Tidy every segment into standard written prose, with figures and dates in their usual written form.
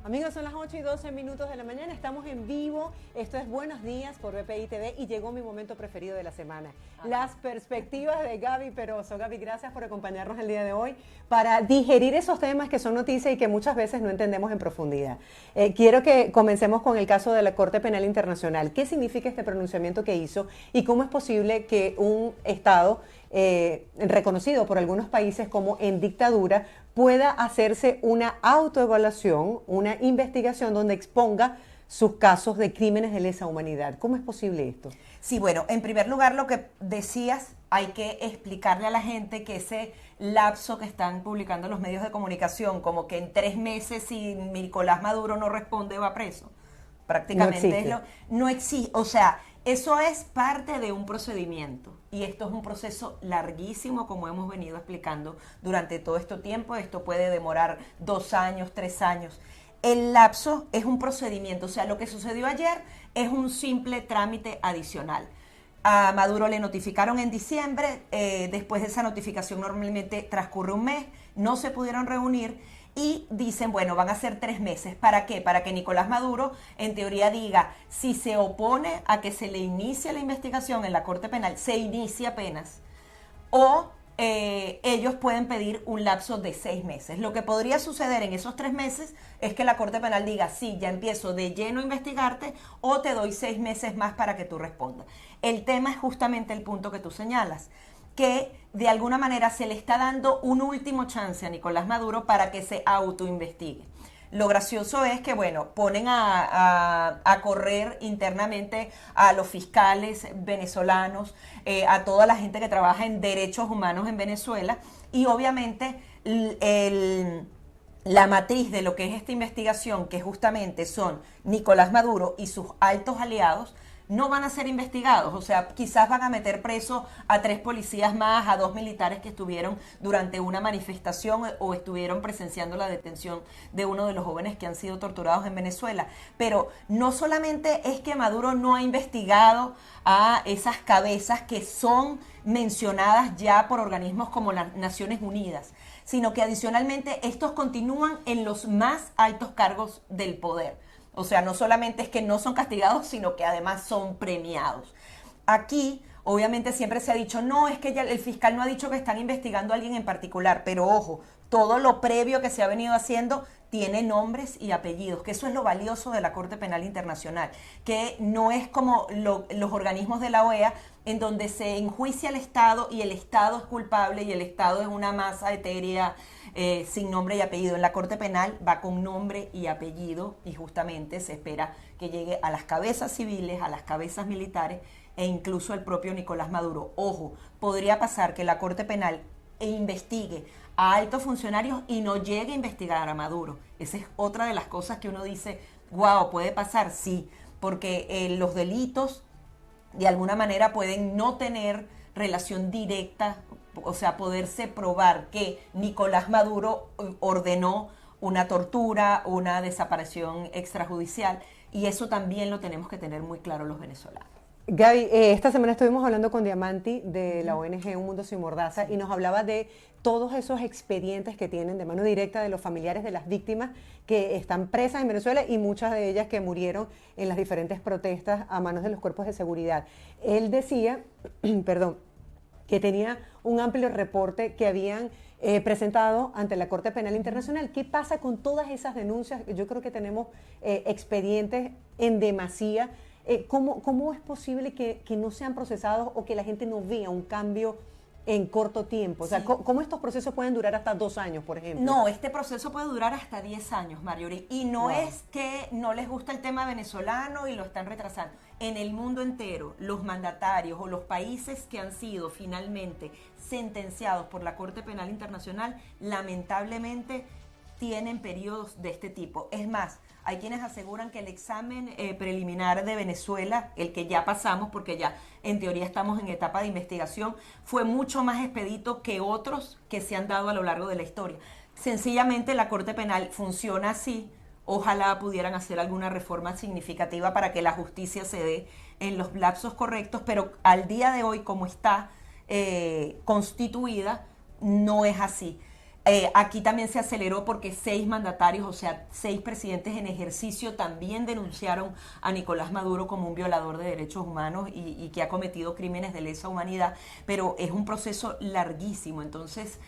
Amigos, son las 8:12 de la mañana, estamos en vivo, esto es Buenos Días por BPI TV y llegó mi momento preferido de la semana, las perspectivas de Gaby Peroso. Gaby, gracias por acompañarnos el día de hoy para digerir esos temas que son noticias y que muchas veces no entendemos en profundidad. Quiero que comencemos con el caso de la Corte Penal Internacional. ¿Qué significa este pronunciamiento que hizo y cómo es posible que un Estado reconocido por algunos países como en dictadura pueda hacerse una autoevaluación, una investigación donde exponga sus casos de crímenes de lesa humanidad? ¿Cómo es posible esto? Sí, bueno, en primer lugar lo que decías, hay que explicarle a la gente que ese lapso que están publicando los medios de comunicación, como que en 3 meses si Nicolás Maduro no responde va preso, prácticamente no existe, o sea, eso es parte de un procedimiento y esto es un proceso larguísimo, como hemos venido explicando durante todo este tiempo. Esto puede demorar 2 años, 3 años. El lapso es un procedimiento, o sea, lo que sucedió ayer es un simple trámite adicional. A Maduro le notificaron en diciembre, después de esa notificación normalmente transcurre un mes, no se pudieron reunir y dicen, bueno, van a ser 3 meses. ¿Para qué? Para que Nicolás Maduro, en teoría, diga si se opone a que se le inicie la investigación en la Corte Penal, se inicia apenas, o ellos pueden pedir un lapso de 6 meses. Lo que podría suceder en esos 3 meses es que la Corte Penal diga, sí, ya empiezo de lleno a investigarte, o te doy 6 meses más para que tú respondas. El tema es justamente el punto que tú señalas, que de alguna manera se le está dando un último chance a Nicolás Maduro para que se autoinvestigue. Lo gracioso es que, bueno, ponen a correr internamente a los fiscales venezolanos, a toda la gente que trabaja en derechos humanos en Venezuela, y obviamente la matriz de lo que es esta investigación, que justamente son Nicolás Maduro y sus altos aliados, no van a ser investigados. O sea, quizás van a meter preso a 3 policías más, a 2 militares que estuvieron durante una manifestación o estuvieron presenciando la detención de uno de los jóvenes que han sido torturados en Venezuela. Pero no solamente es que Maduro no ha investigado a esas cabezas que son mencionadas ya por organismos como las Naciones Unidas, sino que adicionalmente estos continúan en los más altos cargos del poder. O sea, no solamente es que no son castigados, sino que además son premiados. Aquí, obviamente, siempre se ha dicho, no, es que ya el fiscal no ha dicho que están investigando a alguien en particular, pero ojo, todo lo previo que se ha venido haciendo tiene nombres y apellidos, que eso es lo valioso de la Corte Penal Internacional, que no es como los organismos de la OEA, en donde se enjuicia al Estado y el Estado es culpable y el Estado es una masa etérea sin nombre y apellido. En la Corte Penal va con nombre y apellido y justamente se espera que llegue a las cabezas civiles, a las cabezas militares e incluso al propio Nicolás Maduro. Ojo, podría pasar que la Corte Penal investigue a altos funcionarios y no llegue a investigar a Maduro. Esa es otra de las cosas que uno dice, wow, puede pasar, sí, porque los delitos de alguna manera pueden no tener relación directa, o sea, poderse probar que Nicolás Maduro ordenó una tortura, una desaparición extrajudicial, y eso también lo tenemos que tener muy claro los venezolanos. Gaby, esta semana estuvimos hablando con Diamanti de la ONG Un Mundo Sin Mordaza y nos hablaba de todos esos expedientes que tienen de mano directa de los familiares de las víctimas que están presas en Venezuela y muchas de ellas que murieron en las diferentes protestas a manos de los cuerpos de seguridad. Él decía, perdón, que tenía un amplio reporte que habían presentado ante la Corte Penal Internacional. ¿Qué pasa con todas esas denuncias? Yo creo que tenemos expedientes en demasía. ¿Cómo es posible que no sean procesados o que la gente no vea un cambio en corto tiempo? O sea, Sí. ¿cómo estos procesos pueden durar hasta 2 años, por ejemplo? No, este proceso puede durar hasta 10 años, Marjorie, y no Wow. es que no les gusta el tema venezolano y lo están retrasando. En el mundo entero, los mandatarios o los países que han sido finalmente sentenciados por la Corte Penal Internacional, lamentablemente tienen periodos de este tipo. Es más, hay quienes aseguran que el examen preliminar de Venezuela, el que ya pasamos, porque ya en teoría estamos en etapa de investigación, fue mucho más expedito que otros que se han dado a lo largo de la historia. Sencillamente la Corte Penal funciona así. Ojalá pudieran hacer alguna reforma significativa para que la justicia se dé en los lapsos correctos, pero al día de hoy, como está constituida, no es así. Aquí también se aceleró porque 6 mandatarios, o sea, 6 presidentes en ejercicio también denunciaron a Nicolás Maduro como un violador de derechos humanos y que ha cometido crímenes de lesa humanidad, pero es un proceso larguísimo. Entonces,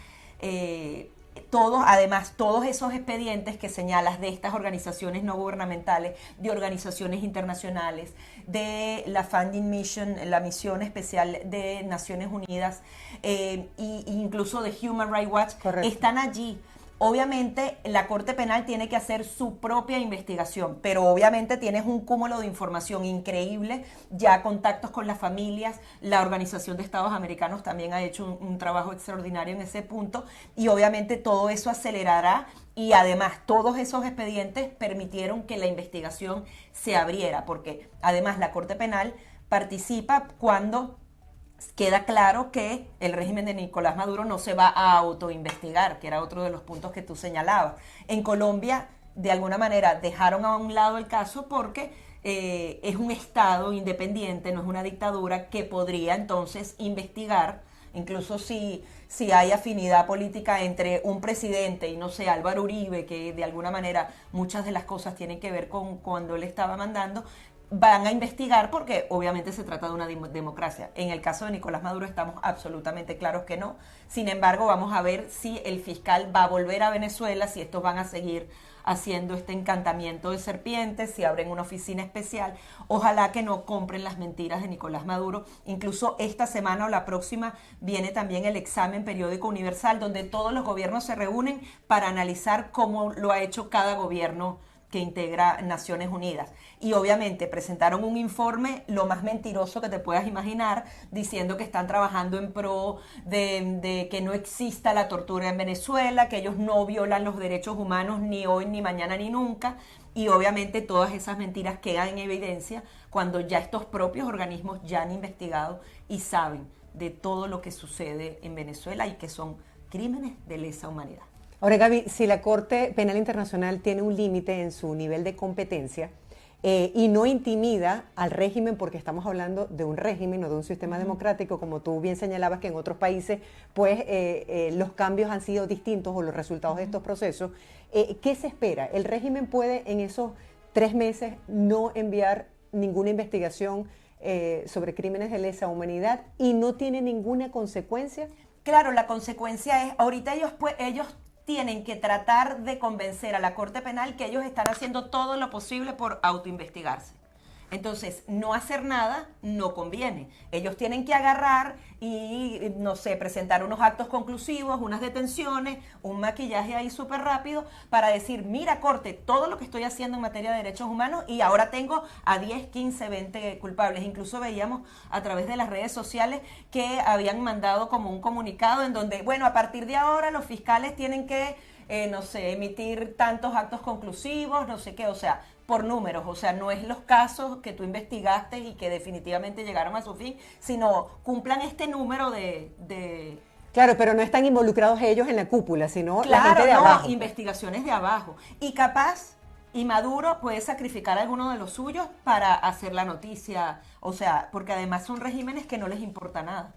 todos esos expedientes que señalas de estas organizaciones no gubernamentales, de organizaciones internacionales, de la Funding Mission, la misión especial de Naciones Unidas, e incluso de Human Rights Watch, Correcto. están allí. Obviamente la Corte Penal tiene que hacer su propia investigación, pero obviamente tienes un cúmulo de información increíble, ya contactos con las familias, la Organización de Estados Americanos también ha hecho un trabajo extraordinario en ese punto, y obviamente todo eso acelerará, y además todos esos expedientes permitieron que la investigación se abriera, porque además la Corte Penal participa cuando queda claro que el régimen de Nicolás Maduro no se va a autoinvestigar, que era otro de los puntos que tú señalabas. En Colombia, de alguna manera, dejaron a un lado el caso porque es un Estado independiente, no es una dictadura, que podría entonces investigar, incluso si hay afinidad política entre un presidente y, no sé, Álvaro Uribe, que de alguna manera muchas de las cosas tienen que ver con cuando él estaba mandando, van a investigar porque obviamente se trata de una democracia. En el caso de Nicolás Maduro estamos absolutamente claros que no. Sin embargo, vamos a ver si el fiscal va a volver a Venezuela, si estos van a seguir haciendo este encantamiento de serpientes, si abren una oficina especial. Ojalá que no compren las mentiras de Nicolás Maduro. Incluso esta semana o la próxima viene también el examen periódico universal, donde todos los gobiernos se reúnen para analizar cómo lo ha hecho cada gobierno que integra Naciones Unidas. Y obviamente presentaron un informe lo más mentiroso que te puedas imaginar, diciendo que están trabajando en pro de que no exista la tortura en Venezuela, que ellos no violan los derechos humanos ni hoy, ni mañana, ni nunca. Y obviamente todas esas mentiras quedan en evidencia cuando ya estos propios organismos ya han investigado y saben de todo lo que sucede en Venezuela y que son crímenes de lesa humanidad. Ahora, Gaby, si la Corte Penal Internacional tiene un límite en su nivel de competencia y no intimida al régimen, porque estamos hablando de un régimen o de un sistema democrático, como tú bien señalabas que en otros países pues los cambios han sido distintos o los resultados de estos procesos, ¿qué se espera? ¿El régimen puede en esos 3 meses no enviar ninguna investigación sobre crímenes de lesa humanidad y no tiene ninguna consecuencia? Claro, la consecuencia es, ahorita ellos tienen que tratar de convencer a la Corte Penal que ellos están haciendo todo lo posible por autoinvestigarse. Entonces, no hacer nada no conviene. Ellos tienen que agarrar y, no sé, presentar unos actos conclusivos, unas detenciones, un maquillaje ahí súper rápido para decir, mira, Corte, todo lo que estoy haciendo en materia de derechos humanos y ahora tengo a 10, 15, 20 culpables. Incluso veíamos a través de las redes sociales que habían mandado como un comunicado en donde, bueno, a partir de ahora los fiscales tienen que, no sé, emitir tantos actos conclusivos, no sé qué, o sea, por números, o sea, no es los casos que tú investigaste y que definitivamente llegaron a su fin, sino cumplan este número de... Claro, pero no están involucrados ellos en la cúpula, sino claro, la gente de abajo. Investigaciones de abajo. Y capaz, y Maduro puede sacrificar a alguno de los suyos para hacer la noticia, o sea, porque además son regímenes que no les importa nada.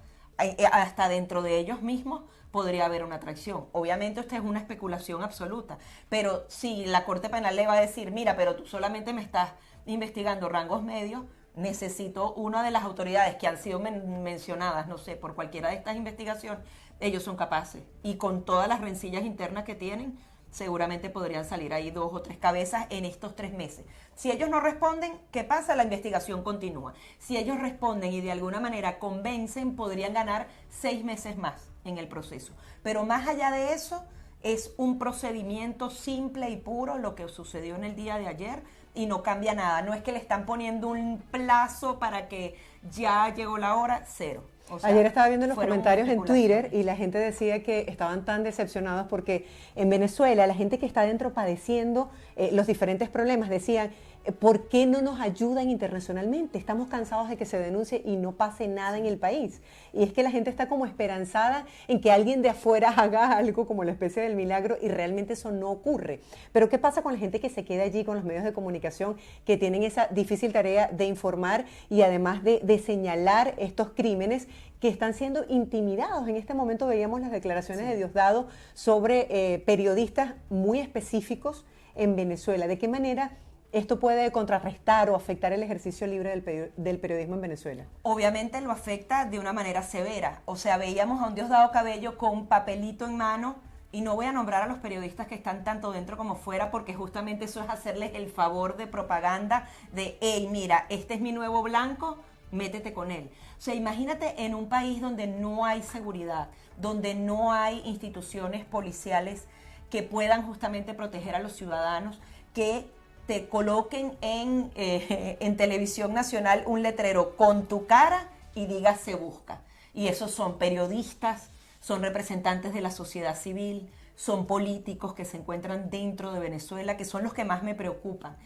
Hasta dentro de ellos mismos podría haber una atracción. Obviamente esta es una especulación absoluta, pero si la Corte Penal le va a decir, mira, pero tú solamente me estás investigando rangos medios, necesito una de las autoridades que han sido mencionadas, no sé, por cualquiera de estas investigaciones, ellos son capaces. Y con todas las rencillas internas que tienen, seguramente podrían salir ahí 2 o 3 cabezas en estos 3 meses. Si ellos no responden, ¿qué pasa? La investigación continúa. Si ellos responden y de alguna manera convencen, podrían ganar 6 meses más en el proceso. Pero más allá de eso, es un procedimiento simple y puro lo que sucedió en el día de ayer y no cambia nada. No es que le están poniendo un plazo para que ya llegó la hora, cero. O sea, ayer estaba viendo los comentarios en Twitter y la gente decía que estaban tan decepcionados porque en Venezuela la gente que está dentro padeciendo los diferentes problemas decían, ¿por qué no nos ayudan internacionalmente? Estamos cansados de que se denuncie y no pase nada en el país. Y es que la gente está como esperanzada en que alguien de afuera haga algo como la especie del milagro y realmente eso no ocurre. Pero ¿qué pasa con la gente que se queda allí, con los medios de comunicación que tienen esa difícil tarea de informar y además de señalar estos crímenes que están siendo intimidados. En este momento veíamos las declaraciones de Diosdado sobre periodistas muy específicos en Venezuela. ¿De qué manera esto puede contrarrestar o afectar el ejercicio libre del periodismo en Venezuela? Obviamente lo afecta de una manera severa. O sea, veíamos a un Diosdado Cabello con un papelito en mano, y no voy a nombrar a los periodistas que están tanto dentro como fuera, porque justamente eso es hacerles el favor de propaganda de, hey, mira, este es mi nuevo blanco, métete con él. O sea, imagínate en un país donde no hay seguridad, donde no hay instituciones policiales que puedan justamente proteger a los ciudadanos, que te coloquen en televisión nacional un letrero con tu cara y diga se busca. Y esos son periodistas, son representantes de la sociedad civil, son políticos que se encuentran dentro de Venezuela, que son los que más me preocupan.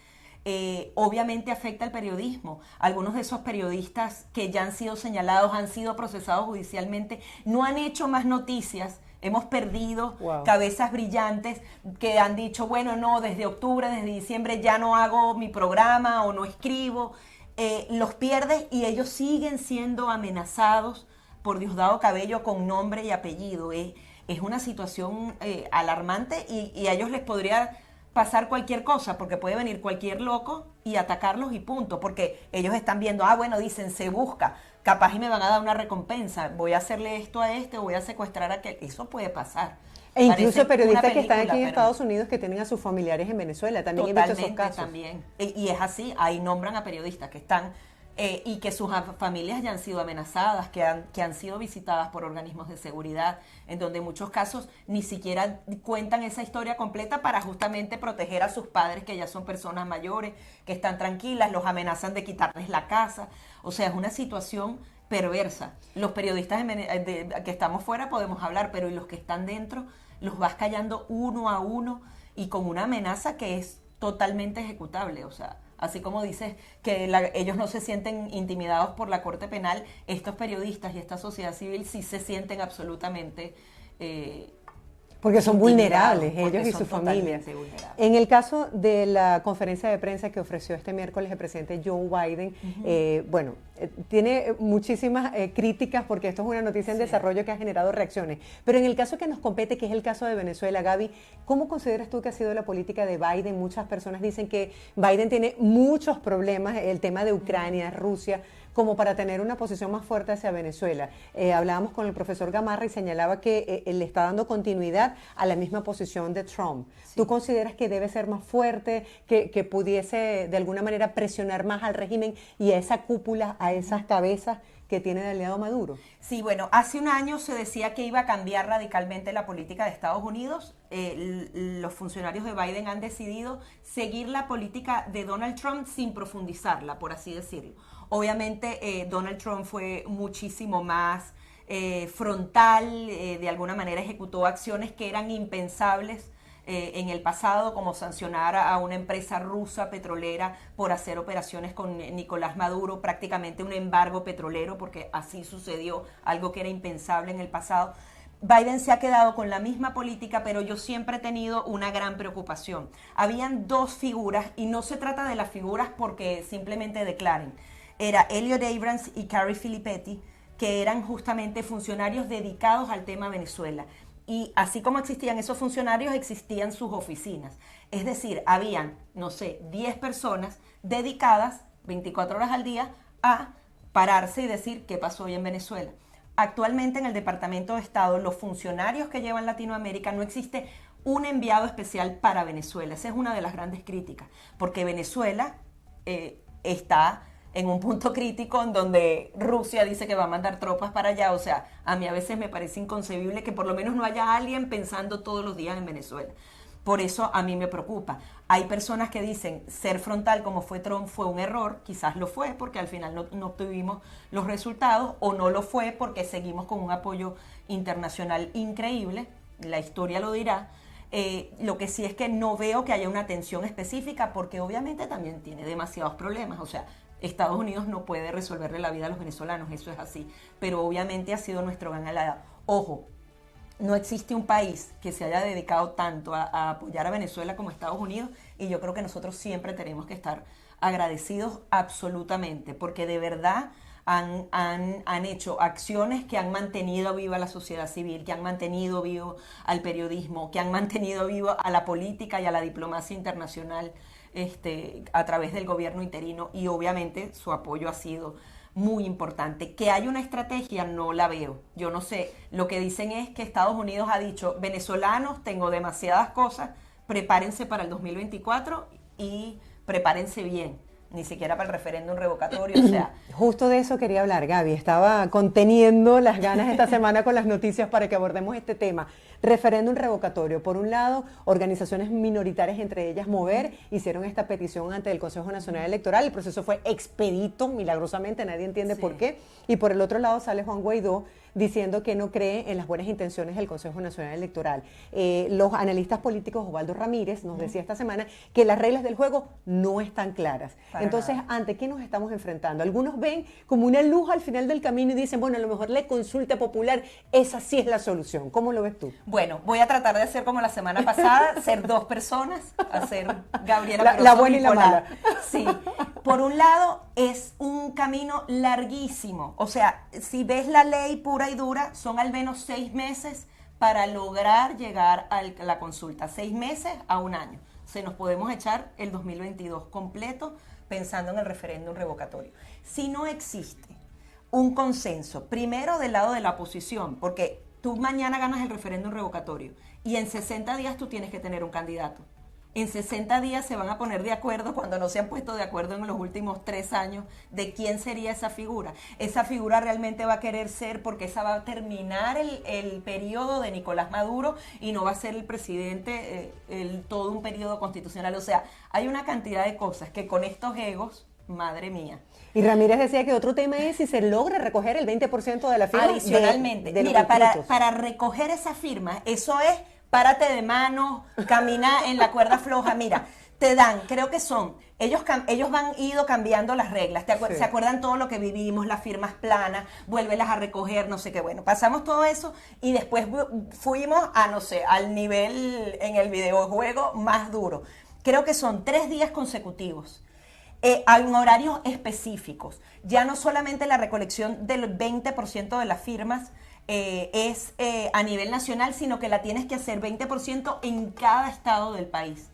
Obviamente afecta al periodismo. Algunos de esos periodistas que ya han sido señalados, han sido procesados judicialmente, no han hecho más noticias. Hemos perdido cabezas brillantes que han dicho, bueno, no, desde octubre, desde diciembre ya no hago mi programa o no escribo. Los pierdes y ellos siguen siendo amenazados por Diosdado Cabello con nombre y apellido. Es una situación alarmante y a ellos les podría pasar cualquier cosa, porque puede venir cualquier loco y atacarlos y punto, porque ellos están viendo, bueno, dicen, se busca, capaz y me van a dar una recompensa, voy a hacerle esto a este, o voy a secuestrar a aquel, eso puede pasar. E incluso periodistas que están aquí en Estados Unidos que tienen a sus familiares en Venezuela, también he visto esos casos. También, y es así, ahí nombran a periodistas que están y que sus familias ya han sido amenazadas, que han sido visitadas por organismos de seguridad, en donde en muchos casos ni siquiera cuentan esa historia completa para justamente proteger a sus padres, que ya son personas mayores, que están tranquilas, los amenazan de quitarles la casa. O sea, es una situación perversa. Los periodistas que estamos fuera podemos hablar, pero y los que están dentro los vas callando uno a uno y con una amenaza que es totalmente ejecutable. O sea, así como dices que ellos no se sienten intimidados por la Corte Penal, estos periodistas y esta sociedad civil sí se sienten absolutamente porque son vulnerables ellos y sus familias. En el caso de la conferencia de prensa que ofreció este miércoles el presidente Joe Biden, tiene muchísimas críticas porque esto es una noticia en desarrollo que ha generado reacciones. Pero en el caso que nos compete, que es el caso de Venezuela, Gaby, ¿cómo consideras tú que ha sido la política de Biden? Muchas personas dicen que Biden tiene muchos problemas, el tema de Ucrania, Rusia, como para tener una posición más fuerte hacia Venezuela. Hablábamos con el profesor Gamarra y señalaba que le está dando continuidad a la misma posición de Trump. Sí. ¿Tú consideras que debe ser más fuerte, que pudiese de alguna manera presionar más al régimen y a esa cúpula, a esas cabezas que tiene de aliado Maduro? Sí, bueno, hace un año se decía que iba a cambiar radicalmente la política de Estados Unidos. Los funcionarios de Biden han decidido seguir la política de Donald Trump sin profundizarla, por así decirlo. Obviamente Donald Trump fue muchísimo más frontal, de alguna manera ejecutó acciones que eran impensables en el pasado, como sancionar a una empresa rusa petrolera por hacer operaciones con Nicolás Maduro, prácticamente un embargo petrolero, porque así sucedió, algo que era impensable en el pasado. Biden se ha quedado con la misma política, pero yo siempre he tenido una gran preocupación. Habían dos figuras, y no se trata de las figuras porque simplemente declaren. Era Elliot Abrams y Carrie Filippetti, que eran justamente funcionarios dedicados al tema Venezuela. Y así como existían esos funcionarios, existían sus oficinas. Es decir, habían, 10 personas dedicadas 24 horas al día a pararse y decir qué pasó hoy en Venezuela. Actualmente en el Departamento de Estado, los funcionarios que llevan Latinoamérica, no existe un enviado especial para Venezuela. Esa es una de las grandes críticas, porque Venezuela está en un punto crítico en donde Rusia dice que va a mandar tropas para allá. O sea, a mí a veces me parece inconcebible que por lo menos no haya alguien pensando todos los días en Venezuela. Por eso a mí me preocupa. Hay personas que dicen ser frontal como fue Trump fue un error, quizás lo fue porque al final no obtuvimos los resultados, o no lo fue porque seguimos con un apoyo internacional increíble, la historia lo dirá. Lo que sí es que no veo que haya una atención específica, porque obviamente también tiene demasiados problemas. O sea, Estados Unidos no puede resolverle la vida a los venezolanos, eso es así, pero obviamente ha sido nuestro gran aliado. Ojo, no existe un país que se haya dedicado tanto a apoyar a Venezuela como Estados Unidos, y yo creo que nosotros siempre tenemos que estar agradecidos absolutamente, porque de verdad han hecho acciones que han mantenido viva la sociedad civil, que han mantenido vivo al periodismo, que han mantenido vivo a la política y a la diplomacia internacional a través del gobierno interino, y obviamente su apoyo ha sido muy importante. Que hay una estrategia, no la veo. Yo no sé, lo que dicen es que Estados Unidos ha dicho: venezolanos, tengo demasiadas cosas, prepárense para el 2024 y prepárense bien. Ni siquiera para el referéndum revocatorio, o sea... Justo de eso quería hablar, Gaby. Estaba conteniendo las ganas esta semana con las noticias para que abordemos este tema. Referéndum revocatorio. Por un lado, organizaciones minoritarias, entre ellas Mover, hicieron esta petición ante el Consejo Nacional Electoral. El proceso fue expedito, milagrosamente, nadie entiende por qué. Y por el otro lado sale Juan Guaidó diciendo que no cree en las buenas intenciones del Consejo Nacional Electoral. Los analistas políticos, Osvaldo Ramírez, nos decía esta semana que las reglas del juego no están claras. Entonces, ¿ante qué nos estamos enfrentando? Algunos ven como una luz al final del camino y dicen, bueno, a lo mejor la consulta popular, esa sí es la solución. ¿Cómo lo ves tú? Bueno, voy a tratar de hacer como la semana pasada, ser dos personas, hacer Gabriela la buena y la mala. Sí, por un lado es un camino larguísimo, o sea, si ves la ley pura y dura, son al menos 6 meses para lograr llegar a la consulta, 6 meses a un año. Se nos podemos echar el 2022 completo pensando en el referéndum revocatorio. Si no existe un consenso, primero del lado de la oposición, porque tú mañana ganas el referéndum revocatorio y en 60 días tú tienes que tener un candidato. En 60 días se van a poner de acuerdo, cuando no se han puesto de acuerdo en los últimos 3 años, de quién sería esa figura. Esa figura realmente va a querer ser, porque esa va a terminar el periodo de Nicolás Maduro y no va a ser el presidente todo un periodo constitucional. O sea, hay una cantidad de cosas que con estos egos, madre mía. Y Ramírez decía que otro tema es si se logra recoger el 20% de la firma. Adicionalmente, mira, para recoger esa firma, eso es... Párate de manos, camina en la cuerda floja. Mira, te dan, creo que son, ellos van ido cambiando las reglas. ¿Se acuerdan todo lo que vivimos? Las firmas planas, vuélvelas a recoger, no sé qué. Bueno, pasamos todo eso y después fuimos a, no sé, al nivel en el videojuego más duro. Creo que son 3 días consecutivos. En horarios específicos. Ya no solamente la recolección del 20% de las firmas, es a nivel nacional, sino que la tienes que hacer 20% en cada estado del país.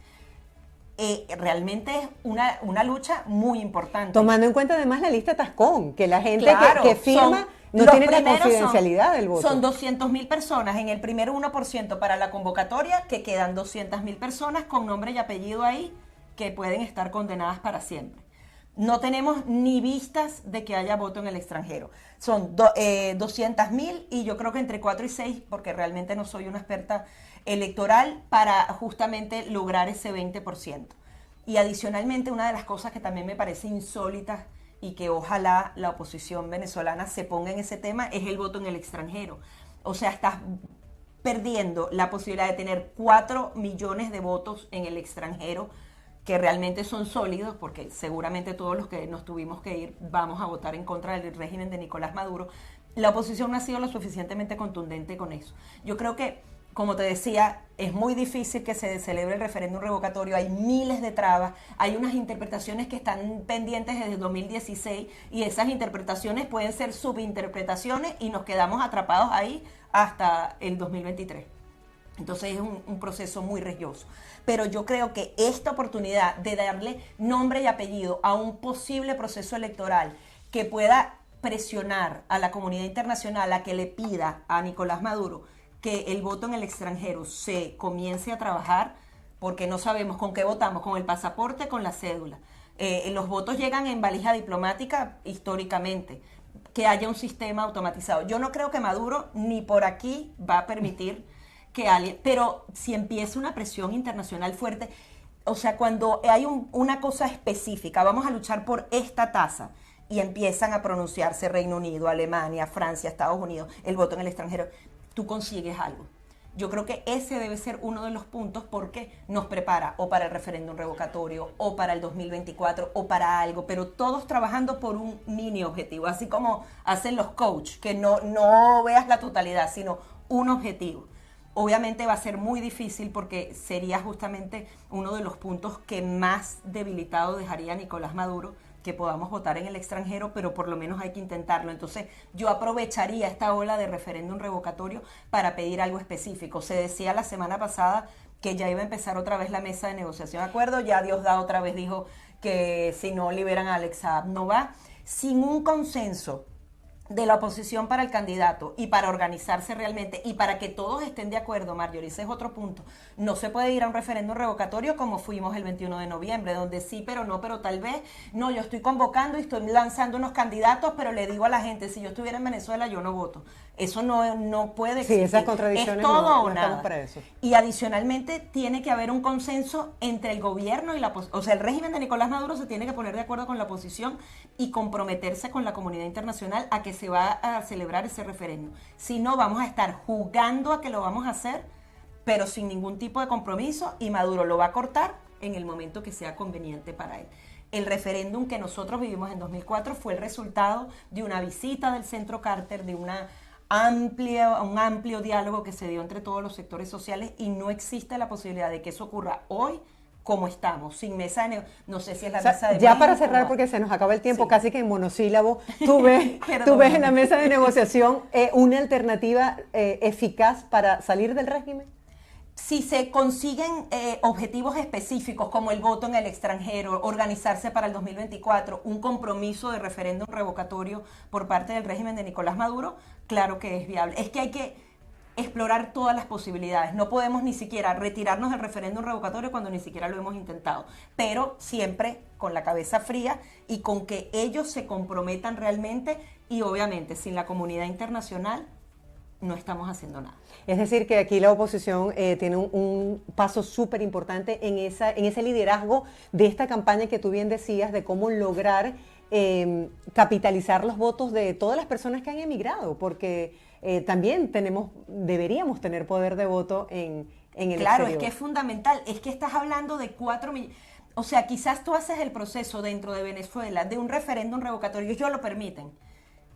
Realmente es una lucha muy importante. Tomando en cuenta además la lista Tascón, que la gente que firma no tiene la confidencialidad del voto. Son 200.000 personas en el primer 1% para la convocatoria, que quedan 200.000 personas con nombre y apellido ahí, que pueden estar condenadas para siempre. No tenemos ni vistas de que haya voto en el extranjero. Son 200.000 y yo creo que entre 4 y 6, porque realmente no soy una experta electoral, para justamente lograr ese 20%. Y adicionalmente, una de las cosas que también me parece insólita y que ojalá la oposición venezolana se ponga en ese tema es el voto en el extranjero. O sea, estás perdiendo la posibilidad de tener 4 millones de votos en el extranjero, que realmente son sólidos, porque seguramente todos los que nos tuvimos que ir vamos a votar en contra del régimen de Nicolás Maduro. La oposición no ha sido lo suficientemente contundente con eso. Yo creo que, como te decía, es muy difícil que se celebre el referéndum revocatorio, hay miles de trabas, hay unas interpretaciones que están pendientes desde 2016 y esas interpretaciones pueden ser subinterpretaciones y nos quedamos atrapados ahí hasta el 2023. Entonces es un proceso muy riesgoso. Pero yo creo que esta oportunidad de darle nombre y apellido a un posible proceso electoral que pueda presionar a la comunidad internacional a que le pida a Nicolás Maduro que el voto en el extranjero se comience a trabajar, porque no sabemos con qué votamos, con el pasaporte, con la cédula. Los votos llegan en valija diplomática históricamente, que haya un sistema automatizado. Yo no creo que Maduro ni por aquí va a permitir que alguien, pero si empieza una presión internacional fuerte, o sea, cuando hay una cosa específica, vamos a luchar por esta tasa, y empiezan a pronunciarse Reino Unido, Alemania, Francia, Estados Unidos, el voto en el extranjero, tú consigues algo. Yo creo que ese debe ser uno de los puntos, porque nos prepara o para el referéndum revocatorio, o para el 2024, o para algo, pero todos trabajando por un mini objetivo, así como hacen los coach, que no veas la totalidad, sino un objetivo. Obviamente va a ser muy difícil, porque sería justamente uno de los puntos que más debilitado dejaría a Nicolás Maduro, que podamos votar en el extranjero, pero por lo menos hay que intentarlo. Entonces, yo aprovecharía esta ola de referéndum revocatorio para pedir algo específico. Se decía la semana pasada que ya iba a empezar otra vez la mesa de negociación de acuerdo, ya Diosdado otra vez dijo que si no liberan a Alex Saab no va, sin un consenso de la oposición para el candidato y para organizarse realmente y para que todos estén de acuerdo, Marjorie, ese es otro punto. No se puede ir a un referéndum revocatorio como fuimos el 21 de noviembre, donde sí, pero no, pero tal vez. No, yo estoy convocando y estoy lanzando unos candidatos, pero le digo a la gente, si yo estuviera en Venezuela, yo no voto. Eso no puede existir. Sí, esas contradicciones es todo no o nada. estamos para eso. Y adicionalmente tiene que haber un consenso entre el gobierno y la oposición. O sea, el régimen de Nicolás Maduro se tiene que poner de acuerdo con la oposición y comprometerse con la comunidad internacional a que se va a celebrar ese referéndum. Si no, vamos a estar jugando a que lo vamos a hacer, pero sin ningún tipo de compromiso, y Maduro lo va a cortar en el momento que sea conveniente para él. El referéndum que nosotros vivimos en 2004 fue el resultado de una visita del Centro Carter, de un amplio diálogo que se dio entre todos los sectores sociales, y no existe la posibilidad de que eso ocurra hoy como estamos, sin mesa de no sé si es la mesa de ya México, para cerrar, porque se nos acaba el tiempo, sí. Casi que en monosílabo, tú ves en la mesa de negociación una alternativa eficaz para salir del régimen. Si se consiguen objetivos específicos como el voto en el extranjero, organizarse para el 2024, un compromiso de referéndum revocatorio por parte del régimen de Nicolás Maduro, claro que es viable. Es que hay que explorar todas las posibilidades. No podemos ni siquiera retirarnos del referéndum revocatorio cuando ni siquiera lo hemos intentado, pero siempre con la cabeza fría y con que ellos se comprometan realmente, y obviamente sin la comunidad internacional no estamos haciendo nada. Es decir, que aquí la oposición tiene un paso súper importante en ese liderazgo de esta campaña que tú bien decías, de cómo lograr capitalizar los votos de todas las personas que han emigrado, porque también deberíamos tener poder de voto en el Claro, exterior. es que es fundamental, es que estás hablando de 4 millones, o sea, quizás tú haces el proceso dentro de Venezuela de un referéndum revocatorio, ellos lo permiten,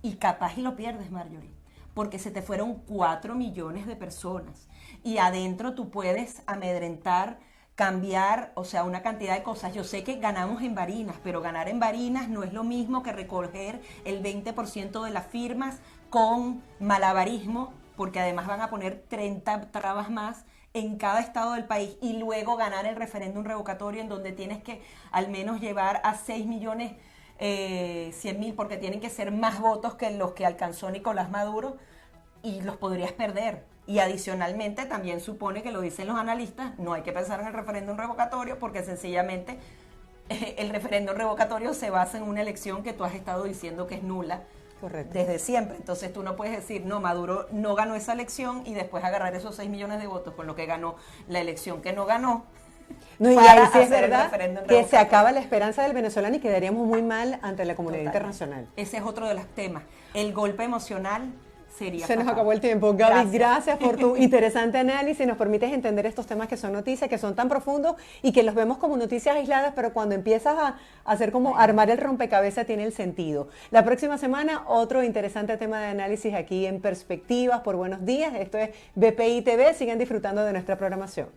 y capaz y lo pierdes, Marjorie, porque se te fueron 4 millones de personas, y adentro tú puedes amedrentar, cambiar, o sea, una cantidad de cosas. Yo sé que ganamos en Barinas, pero ganar en Barinas no es lo mismo que recoger el 20% de las firmas con malabarismo, porque además van a poner 30 trabas más en cada estado del país, y luego ganar el referéndum revocatorio en donde tienes que al menos llevar a 6 millones 100.000, porque tienen que ser más votos que los que alcanzó Nicolás Maduro, y los podrías perder. Y adicionalmente también supone que, lo dicen los analistas, no hay que pensar en el referéndum revocatorio porque sencillamente el referéndum revocatorio se basa en una elección que tú has estado diciendo que es nula. Correcto. Desde siempre. Entonces tú no puedes decir, no, Maduro no ganó esa elección y después agarrar esos 6 millones de votos con lo que ganó la elección que no ganó. No, y ahí sí es hacer el verdad referéndum que se revocatorio. acaba la esperanza del venezolano y quedaríamos muy mal ante la comunidad Totalmente. internacional. Ese es otro de los temas. El golpe emocional sería Se nos fatal. acabó el tiempo. Gaby, gracias por tu interesante análisis. Nos permites entender estos temas que son noticias, que son tan profundos y que los vemos como noticias aisladas, pero cuando empiezas a hacer como armar el rompecabezas tiene el sentido. La próxima semana, otro interesante tema de análisis aquí en Perspectivas por Buenos Días. Esto es BPI TV. Sigan disfrutando de nuestra programación.